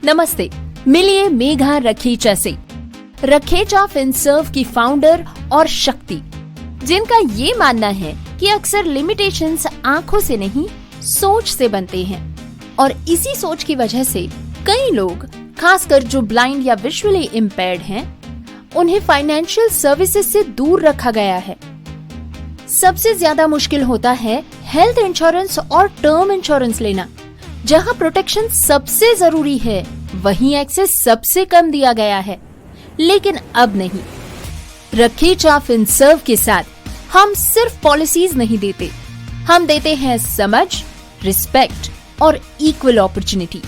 नमस्ते, मिलिए मेघा रखेचा से। रखेचा फिनसर्व की फाउंडर और शक्ति, जिनका ये मानना है कि अक्सर लिमिटेशंस आंखों से नहीं सोच से बनते हैं और इसी सोच की वजह से कई लोग, खासकर जो ब्लाइंड या विजुअली इम्पेयर्ड हैं, उन्हें फाइनेंशियल सर्विसेज से दूर रखा गया है। सबसे ज्यादा मुश्किल होता है हेल्थ इंश्योरेंस और टर्म इंश्योरेंस लेना। जहां प्रोटेक्शन सबसे जरूरी है, वहीं एक्सेस सबसे कम दिया गया है। लेकिन अब नहीं, रखेचा फिनसर्व के साथ हम सिर्फ पॉलिसीज नहीं देते, हम देते हैं समझ, रिस्पेक्ट और इक्वल अपॉर्चुनिटी।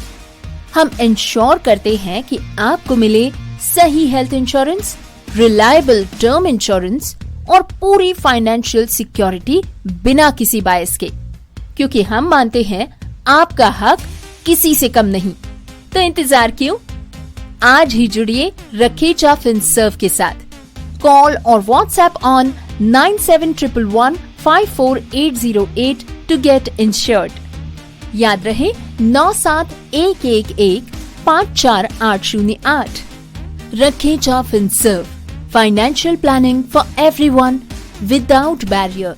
हम इंश्योर करते हैं कि आपको मिले सही health insurance, reliable term insurance और पूरी फाइनेंशियल सिक्योरिटी बिना किसी बायस के, क्योंकि हम मानते हैं आपका हक किसी से कम नहीं। तो इंतजार क्यों? आज ही जुड़िए रखेचा फिनसर्व के साथ। कॉल और WhatsApp on 9711154808 to get insured. याद रहे 9711154808। Rakhecha Finserv, financial planning for everyone without barrier.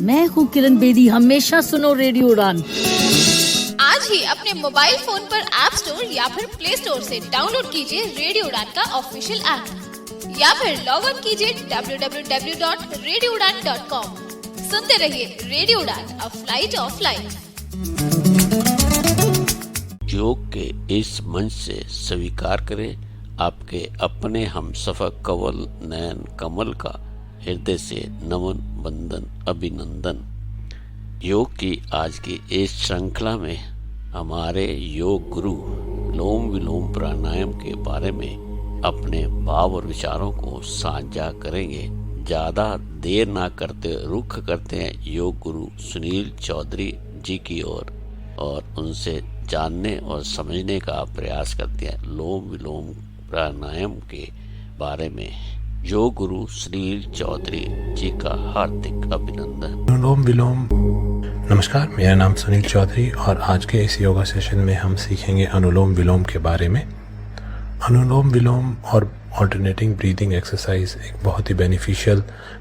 मैं हूँ किरण बेदी, हमेशा सुनो रेडियो उड़ान। आज ही अपने मोबाइल फोन पर ऐप स्टोर या फिर प्ले स्टोर से डाउनलोड कीजिए रेडियो उड़ान का ऑफिशियल ऐप या फिर लॉग इन कीजिए www.radioudan.com। सुनते रहिए रेडियो उड़ान, अ फ्लाइट ऑफ लाइफ। योग के इस मंच से स्वीकार करें आपके अपने हमसफर कंवल नयन कमल का हृदय से नमन, वंदन, अभिनंदन। योग की आज की इस श्रृंखला में हमारे योग गुरु लोम विलोम प्राणायाम के बारे में अपने भाव और विचारों को साझा करेंगे। ज्यादा देर ना करते रुख करते हैं योग गुरु सुनील चौधरी जी की ओर और उनसे जानने और समझने का प्रयास करते हैं लोम विलोम प्राणायाम के बारे में। योग गुरु सुनील चौधरी जी का हार्दिक अभिनंदन। अनुलोम विलोम। नमस्कार, मेरा नाम सुनील चौधरी और आज के इस योगा सेशन में हम सीखेंगे अनुलोम विलोम के बारे में। अनुलोम विलोम और ऑल्टरनेटिंग ब्रीदिंग एक्सरसाइज एक बहुत ही बेनिफिशियल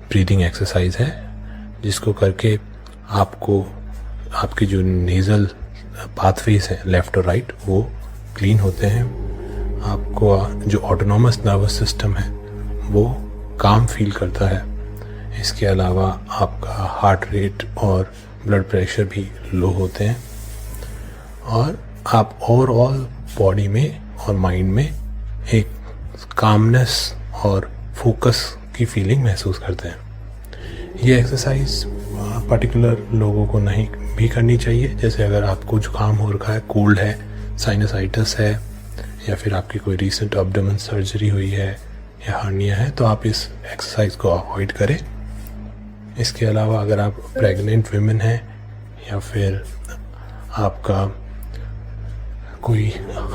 ब्रीदिंग एक्सरसाइज है, जिसको करके आपको आपके जो नेजल पाथवेज हैं लेफ्ट और राइट वो क्लीन होते हैं। आपको जो ऑटोनोमस नर्वस सिस्टम है वो काम फील करता है। इसके अलावा आपका हार्ट रेट और ब्लड प्रेशर भी लो होते हैं और आप ओवरऑल बॉडी में और माइंड में एक कामनेस और फोकस की फीलिंग महसूस करते हैं। ये एक्सरसाइज पर्टिकुलर लोगों को नहीं भी करनी चाहिए। जैसे अगर आपको जुकाम हो रखा है, कोल्ड है, साइनसाइटिस है या फिर आपकी कोई रीसेंट एब्डोमेन सर्जरी हुई है या हर्निया है, तो आप इस एक्सरसाइज को अवॉइड करें। इसके अलावा अगर आप प्रेग्नेंट विमेन हैं या फिर आपका कोई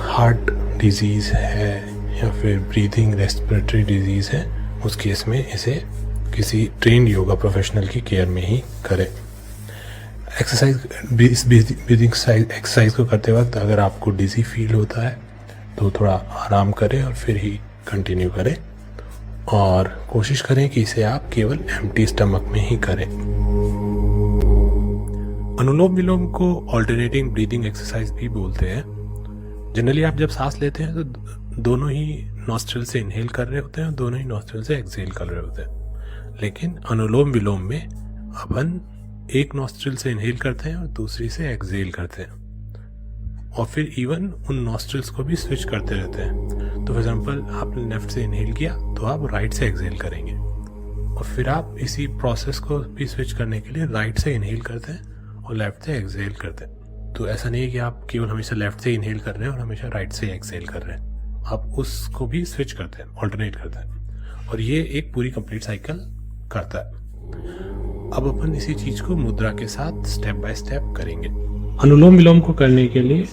हार्ट डिजीज़ है या फिर ब्रीदिंग रेस्पिरेटरी डिजीज़ है, उस केस में इसे किसी ट्रेन्ड योगा प्रोफेशनल की केयर में ही करें। ब्रीदिंग एक्सरसाइज को करते वक्त अगर आपको डिजी फील होता है तो थोड़ा आराम करें और फिर ही कंटिन्यू करें और कोशिश करें कि इसे आप केवल एम्प्टी स्टमक में ही करें। अनुलोम विलोम को ऑल्टरनेटिंग ब्रीदिंग एक्सरसाइज भी बोलते हैं। जनरली आप जब सांस लेते हैं तो दोनों ही नॉस्ट्रिल से इनहेल कर रहे होते हैं और दोनों ही नॉस्ट्रिल से एक्सहेल कर रहे होते हैं। लेकिन अनुलोम विलोम में अपन एक नॉस्ट्रिल से इनहेल करते हैं और दूसरी से एक्सहेल करते हैं और फिर इवन उन नॉस्ट्रिल्स को भी स्विच करते रहते हैं। तो फॉर एग्जांपल आपने लेफ्ट से इनहेल किया तो आप राइट से एक्सहेल करेंगे और फिर आप इसी प्रोसेस को भी स्विच करने के लिए राइट से इनहेल करते हैं और लेफ्ट से एक्सहेल करते हैं। तो ऐसा नहीं है कि आप केवल हमेशा लेफ्ट से इनहेल कर रहे हैं और हमेशा राइट से एक्सहेल कर रहे हैं। आप उसको भी स्विच करते हैं, ऑल्टरनेट करते हैं और ये एक पूरी कंप्लीट साइकिल करता है। अब अपन इसी चीज को मुद्रा के साथ स्टेप बाय स्टेप करेंगे। अनुलोम विलोम को करने के लिए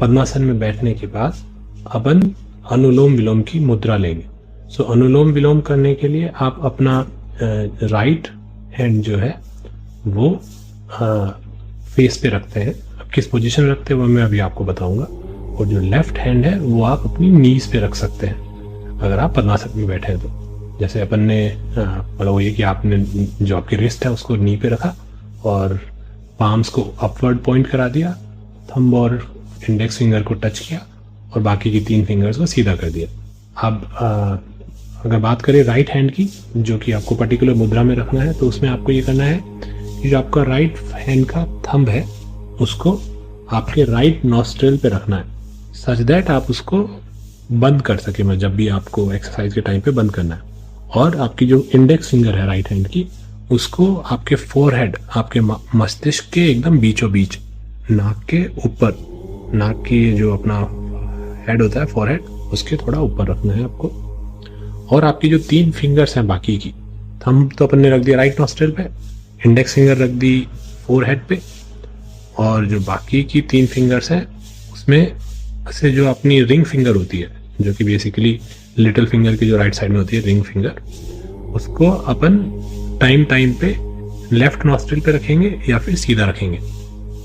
पद्मासन में बैठने के बाद अपन अनुलोम विलोम की मुद्रा लेंगे। सो अनुलोम विलोम करने के लिए आप अपना राइट हैंड जो है वो फेस पे रखते हैं। अब किस पोजीशन में रखते हैं वो मैं अभी आपको बताऊंगा। और जो लेफ्ट हैंड है वो आप अपनी नीज पे रख सकते हैं अगर आप पद्मासन में बैठे हैं तो। जैसे अपन ने मतलब वो ये कि आपने जो आपकी रिस्ट है उसको नी पे रखा और पाम्स को अपवर्ड पॉइंट करा दिया, थंब और इंडेक्स फिंगर को टच किया और बाकी की 3 फिंगर्स को सीधा कर दिया। अब अगर बात करें राइट हैंड की, जो कि आपको पर्टिकुलर मुद्रा में रखना है, तो उसमें आपको ये करना है कि जो आपका राइट हैंड का थंब है उसको आपके राइट नॉस्ट्रिल पे रखना है, सच दैट आप उसको बंद कर सके, मैं जब भी आपको एक्सरसाइज के टाइम पे बंद करना है। और आपकी जो इंडेक्स फिंगर है राइट हैंड की, उसको आपके फोरहेड, आपके मस्तिष्क के एकदम बीचों बीच, नाक के ऊपर, नाक की जो अपना हेड होता है फोरहेड, उसके थोड़ा ऊपर रखना है आपको। और आपकी जो 3 फिंगर्स हैं बाकी की, थंब तो अपन ने रख दिया राइट नॉस्ट्रिल पे, इंडेक्स फिंगर रख दी फोरहेड पे, और जो बाकी की 3 फिंगर्स हैं उसमें से जो अपनी रिंग फिंगर होती है, जो कि बेसिकली लिटिल फिंगर की जो राइट साइड में होती है रिंग फिंगर, उसको अपन टाइम पे लेफ्ट नॉस्ट्रिल पे रखेंगे या फिर सीधा रखेंगे।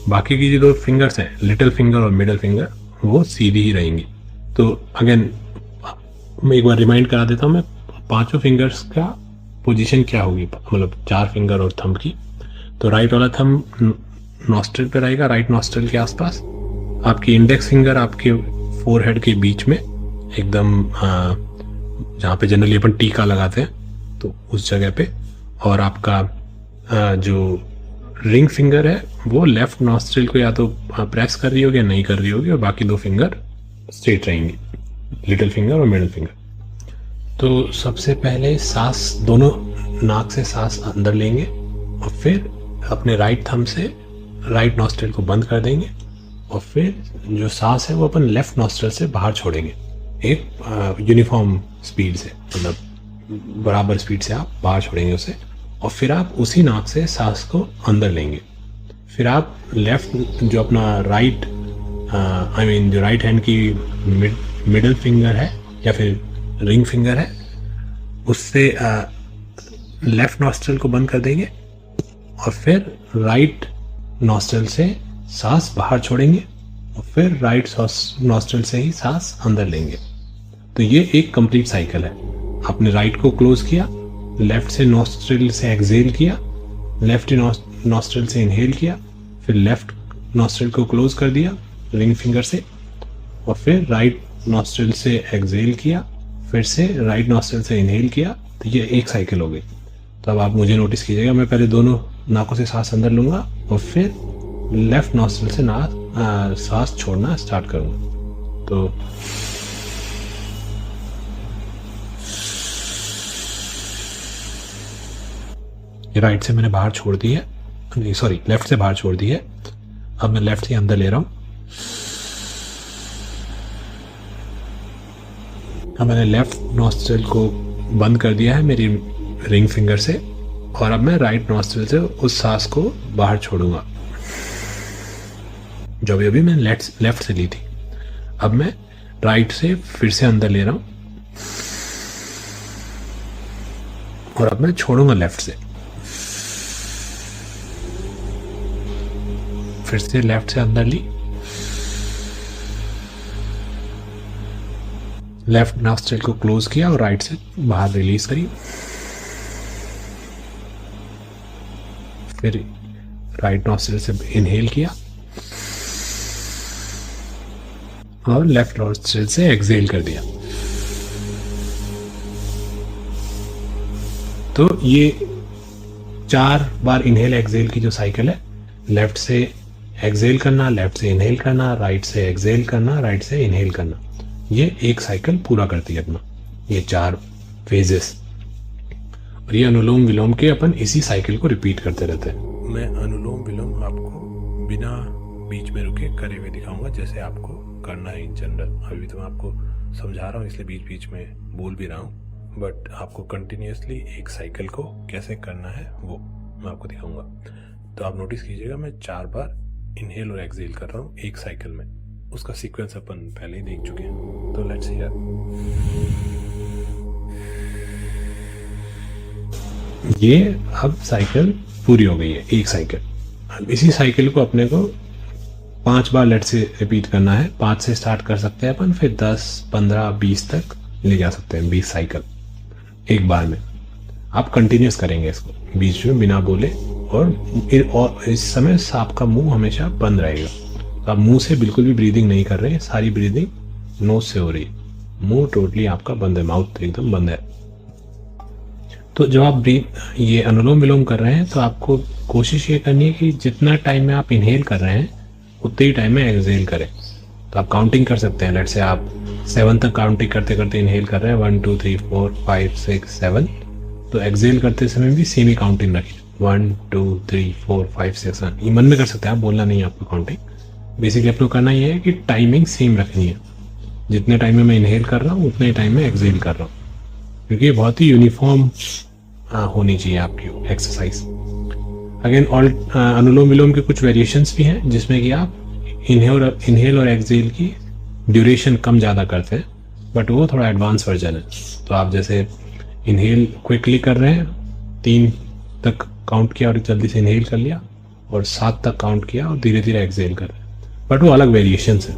बाकी की जो 2 फिंगर्स हैं, लिटिल फिंगर और मिडिल फिंगर, वो सीधी ही रहेंगी। तो अगेन मैं एक बार रिमाइंड करा देता हूँ, मैं 5 फिंगर्स का पोजीशन क्या होगी, मतलब 4 फिंगर और थंब की। तो राइट वाला थंब नॉस्ट्रिल पे रहेगा, राइट नॉस्ट्रिल के आसपास। आपकी इंडेक्स फिंगर आपके फोरहेड के बीच में एकदम जहाँ पे जनरली अपन टीका लगाते हैं, तो उस जगह पे। और आपका जो रिंग फिंगर है वो लेफ्ट नॉस्ट्रिल को या तो प्रेस कर रही होगी या नहीं कर रही होगी, और बाकी 2 फिंगर स्ट्रेट रहेंगी, लिटिल फिंगर और मिडिल फिंगर। तो सबसे पहले सांस, दोनों नाक से सांस अंदर लेंगे और फिर अपने राइट थंब से राइट नॉस्ट्रिल को बंद कर देंगे, और फिर जो सांस है वो अपन लेफ्ट नॉस्ट्रिल से बाहर छोड़ेंगे, एक यूनिफॉर्म स्पीड से, मतलब बराबर स्पीड से आप बाहर छोड़ेंगे उसे। और फिर आप उसी नाक से सांस को अंदर लेंगे। फिर आप लेफ्ट जो अपना राइट जो राइट हैंड की मिडिल फिंगर है या फिर रिंग फिंगर है, उससे लेफ्ट नॉस्ट्रिल को बंद कर देंगे और फिर राइट नॉस्ट्रिल से सांस बाहर छोड़ेंगे और फिर राइट नॉस्ट्रिल से ही सांस अंदर लेंगे। तो ये एक कंप्लीट साइकिल है। आपने राइट को क्लोज किया, लेफ्ट से नॉस्ट्रिल से एक्सहेल किया, लेफ्ट नॉस्ट्रिल से इनहेल किया, फिर लेफ्ट नॉस्ट्रिल को क्लोज कर दिया रिंग फिंगर से, और फिर राइट नॉस्ट्रिल से एक्सहेल किया, फिर से राइट नॉस्ट्रिल से इनहेल किया। तो ये एक साइकिल हो गई। तो अब आप मुझे नोटिस कीजिएगा, मैं पहले दोनों नाकों से सांस अंदर लूंगा और फिर लेफ्ट नॉस्ट्रिल से सांस छोड़ना स्टार्ट करूंगा। तो राइट से मैंने बाहर छोड़ दी है, नहीं सॉरी, लेफ्ट से बाहर छोड़ दी है। अब मैं लेफ्ट से अंदर ले रहा हूं। अब मैंने लेफ्ट नॉस्ट्रिल को बंद कर दिया है मेरी रिंग फिंगर से, और अब मैं राइट नॉस्ट्रिल से उस सांस को बाहर छोड़ूंगा जो अभी मैंने लेफ्ट से ली थी। अब मैं राइट से फिर से अंदर ले रहा हूं और अब मैं छोड़ूंगा लेफ्ट से। फिर से लेफ्ट से अंदर ली, लेफ्ट नॉस्ट्रिल को क्लोज किया और राइट से बाहर रिलीज करी। फिर राइट नॉस्ट्रिल से इनहेल किया और लेफ्ट नॉस्ट्रिल से एक्सहेल कर दिया। तो ये 4 बार इनहेल एक्सहेल की जो साइकिल है, लेफ्ट से एक्सहेल करना, लेफ्ट से इनहेल करना, राइट से एक्सहेल करना, राइट से इनहेल करना, ये एक साइकिल पूरा करती है अपना, ये 4 फेजेस। और ये अनुलोम विलोम के अपन इसी साइकिल को रिपीट करते रहते हैं। मैं अनुलोम विलोम आपको बिना बीच में रुके करे हुए दिखाऊंगा, जैसे आपको करना है इन जनरल। अभी तो मैं आपको समझा रहा हूँ इसलिए बीच बीच में बोल भी रहा हूँ, बट आपको कंटिन्यूअसली एक साइकिल को कैसे करना है वो मैं आपको दिखाऊंगा। तो आप नोटिस कीजिएगा, मैं 4 बार इनहेल और एक्सहेल कर रहा हूँ एक साइकिल में। उसका सीक्वेंस अपन पहले ही देख चुके हैं, तो लेट्स हियर। ये अब साइकिल पूरी हो गई है, एक साइकिल। अब इसी साइकिल को अपने को 5 बार लेट से रिपीट करना है। 5 से स्टार्ट कर सकते हैं अपन, फिर 10, 15, 20 तक ले जा सकते हैं। 20 साइकिल एक बार में आप कंटिन्यूस करेंगे इसको, बीच में बिना बोले। और इस समय आपका मुंह हमेशा बंद रहेगा। तो आप मुंह से बिल्कुल भी ब्रीदिंग नहीं कर रहे हैं, सारी ब्रीदिंग नोज से हो रही है। मुंह टोटली आपका बंद है, माउथ एकदम बंद है। तो जब आप ये अनुलोम विलोम कर रहे हैं तो आपको कोशिश ये करनी है कि जितना टाइम में आप इनहेल कर रहे हैं उतने ही टाइम में एक्सहेल करें। तो आप काउंटिंग कर सकते हैं। लेट्स से आप 7 तक काउंटिंग करते करते इनहेल कर रहे हैं, 1 2 3 4 5 6 7। तो एक्सहेल करते समय भी सेम ही काउंटिंग रखिए, 1 2 3 4 5 6 7। ये मन में कर सकते हैं आप, बोलना नहीं है आपको काउंटिंग। बेसिकली आपको करना ये है कि टाइमिंग सेम रखनी है। जितने टाइम में मैं इनहेल कर रहा हूँ उतने टाइम में एक्सहेल कर रहा हूँ, क्योंकि ये बहुत ही यूनिफॉर्म होनी चाहिए आपकी एक्सरसाइज। अगेन अनुलोम विलोम के कुछ वेरिएशंस भी हैं जिसमें कि आप इनहेल और एक्सहेल की ड्यूरेशन कम ज़्यादा करते हैं, बट वो थोड़ा एडवांस वर्जन है। तो आप जैसे इनहेल क्विकली कर रहे हैं, 3 तक काउंट किया और जल्दी से इनहेल कर लिया, और 7 तक काउंट किया और धीरे धीरे एक्सहेल कर रहे हैं, बट वो अलग वेरिएशंस है।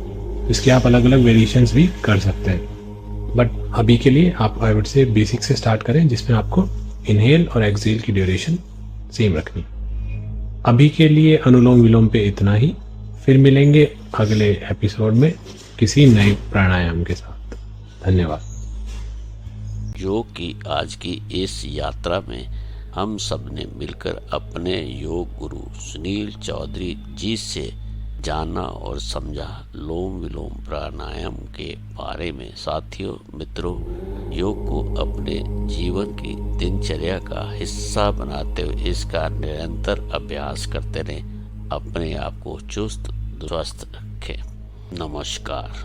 इसके आप अलग अलग वेरिएशंस भी कर सकते हैं। बट अभी के लिए आप आई वुड से बेसिक से स्टार्ट करें, जिसमें आपको इनहेल और एक्सहेल की ड्यूरेशन सेम रखनी। अभी के लिए अनुलोम विलोम पे इतना ही। फिर मिलेंगे अगले एपिसोड में किसी नए प्राणायाम के साथ। धन्यवाद। योग की आज की इस यात्रा में हम सब ने मिलकर अपने योग गुरु सुनील चौधरी जी से जाना और समझा लोम विलोम प्राणायाम के बारे में। साथियों, मित्रों, योग को अपने जीवन की दिनचर्या का हिस्सा बनाते हुए इसका निरंतर अभ्यास करते रहें। अपने आप को चुस्त स्वस्थ रखें। नमस्कार।